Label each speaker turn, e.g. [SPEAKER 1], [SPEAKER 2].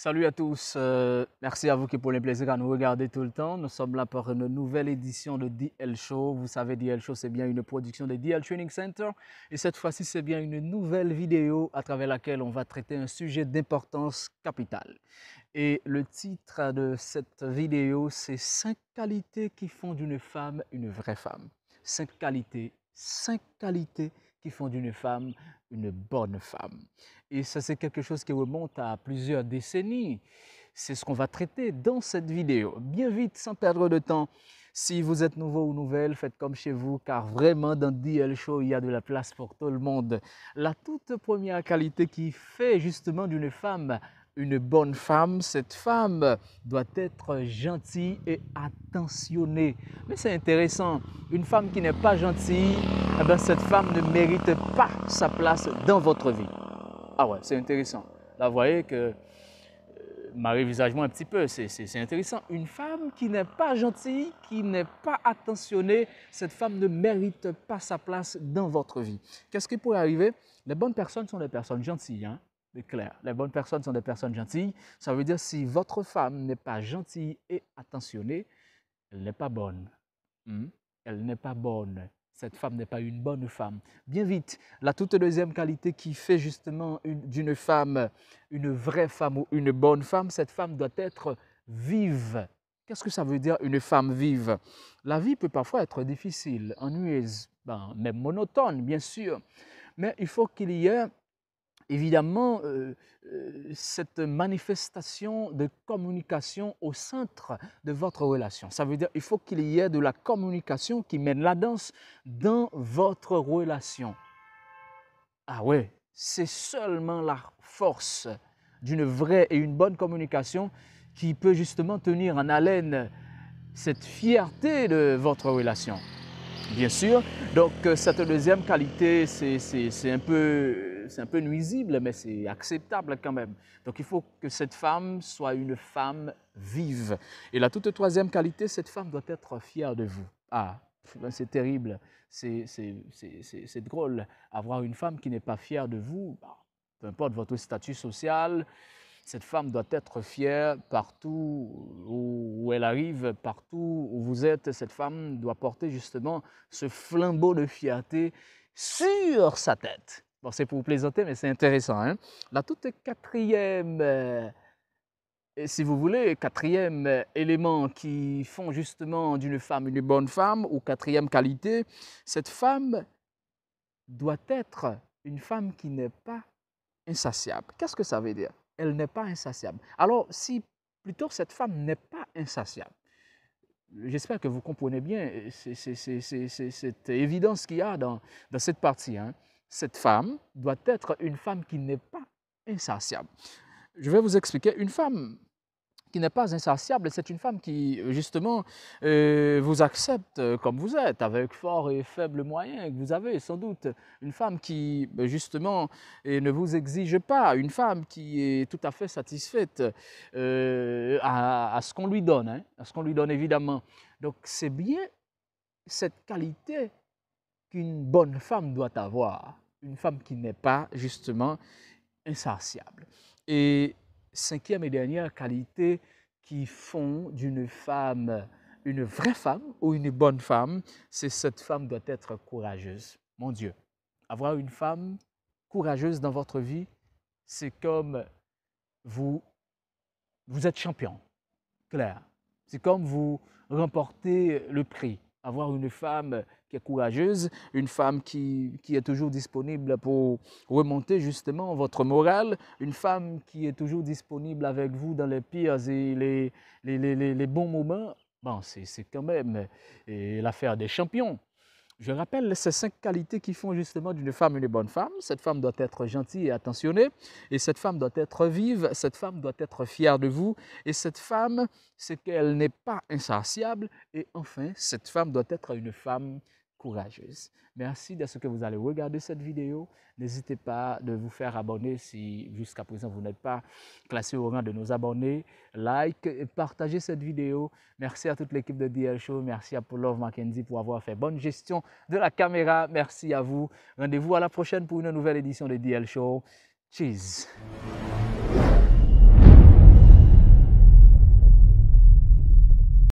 [SPEAKER 1] Salut à tous, merci à vous qui prenez plaisir à nous regarder tout le temps. Nous sommes là pour une nouvelle édition de DL Show. Vous savez, DL Show, c'est bien une production de DL Training Center. Et cette fois-ci, c'est bien une nouvelle vidéo à travers laquelle on va traiter un sujet d'importance capitale. Et le titre de cette vidéo, c'est 5 qualités qui font d'une femme une vraie femme. 5 qualités qui font d'une femme une bonne femme. Et ça, c'est quelque chose qui remonte à plusieurs décennies. C'est ce qu'on va traiter dans cette vidéo. Bien vite, sans perdre de temps, si vous êtes nouveau ou nouvelle, faites comme chez vous, car vraiment dans DL Show, il y a de la place pour tout le monde. La toute première qualité qui fait justement d'une femme une bonne femme, cette femme doit être gentille et attentionnée. Mais c'est intéressant, une femme qui n'est pas gentille, eh bien, cette femme ne mérite pas sa place dans votre vie. Ah ouais, c'est intéressant. Là, vous voyez que ma révisagement un petit peu, c'est intéressant. Une femme qui n'est pas gentille, qui n'est pas attentionnée, cette femme ne mérite pas sa place dans votre vie. Qu'est-ce qui pourrait arriver? Les bonnes personnes sont des personnes gentilles, hein? C'est clair. Les bonnes personnes sont des personnes gentilles. Ça veut dire si votre femme n'est pas gentille et attentionnée, elle n'est pas bonne. Elle n'est pas bonne. Cette femme n'est pas une bonne femme. Bien vite, la toute deuxième qualité qui fait justement d'une femme une vraie femme ou une bonne femme, cette femme doit être vive. Qu'est-ce que ça veut dire une femme vive? La vie peut parfois être difficile, ennuyeuse, même monotone, bien sûr. Mais il faut qu'il y ait évidemment cette manifestation de communication au centre de votre relation. Ça veut dire qu'il faut qu'il y ait de la communication qui mène la danse dans votre relation. Ah ouais, c'est seulement la force d'une vraie et une bonne communication qui peut justement tenir en haleine cette fierté de votre relation. Bien sûr, donc cette deuxième qualité, c'est un peu nuisible, mais c'est acceptable quand même. Donc il faut que cette femme soit une femme vive. Et la toute troisième qualité, cette femme doit être fière de vous. Ah, c'est terrible, c'est drôle. Avoir une femme qui n'est pas fière de vous, peu importe votre statut social, cette femme doit être fière partout où elle arrive, partout où vous êtes. Cette femme doit porter justement ce flambeau de fierté sur sa tête. Bon, c'est pour vous plaisanter, mais c'est intéressant, hein? La toute quatrième, si vous voulez, quatrième élément qui font justement d'une femme une bonne femme, ou quatrième qualité, cette femme doit être une femme qui n'est pas insatiable. Qu'est-ce que ça veut dire? Elle n'est pas insatiable. Alors, si plutôt cette femme n'est pas insatiable, j'espère que vous comprenez bien cette évidence qu'il y a dans cette partie, hein. Cette femme doit être une femme qui n'est pas insatiable. Je vais vous expliquer. Une femme qui n'est pas insatiable, c'est une femme qui, justement, vous accepte comme vous êtes, avec fort et faible moyens que vous avez, sans doute. Une femme qui, justement, ne vous exige pas. Une femme qui est tout à fait satisfaite à ce qu'on lui donne, hein, à ce qu'on lui donne, évidemment. Donc, c'est bien cette qualité qu'une bonne femme doit avoir. Une femme qui n'est pas, justement, insatiable. Et cinquième et dernière qualité qui font d'une femme une vraie femme ou une bonne femme, c'est cette femme doit être courageuse. Mon Dieu, avoir une femme courageuse dans votre vie, c'est comme vous êtes champion, clair. C'est comme vous remportez le prix. Avoir une femme qui est courageuse, une femme qui est toujours disponible pour remonter justement votre morale, une femme qui est toujours disponible avec vous dans les pires et les bons moments, bon, c'est quand même l'affaire des champions. Je rappelle ces 5 qualités qui font justement d'une femme une bonne femme. Cette femme doit être gentille et attentionnée. Et cette femme doit être vive. Cette femme doit être fière de vous. Et cette femme, c'est qu'elle n'est pas insatiable. Et enfin, cette femme doit être une femme courageuse. Merci de ce que vous allez regarder cette vidéo. N'hésitez pas de vous faire abonner si jusqu'à présent vous n'êtes pas classé au rang de nos abonnés. Like et partagez cette vidéo. Merci à toute l'équipe de DL Show. Merci à Paul Love Mackenzie pour avoir fait bonne gestion de la caméra. Merci à vous. Rendez-vous à la prochaine pour une nouvelle édition de DL Show. Cheers!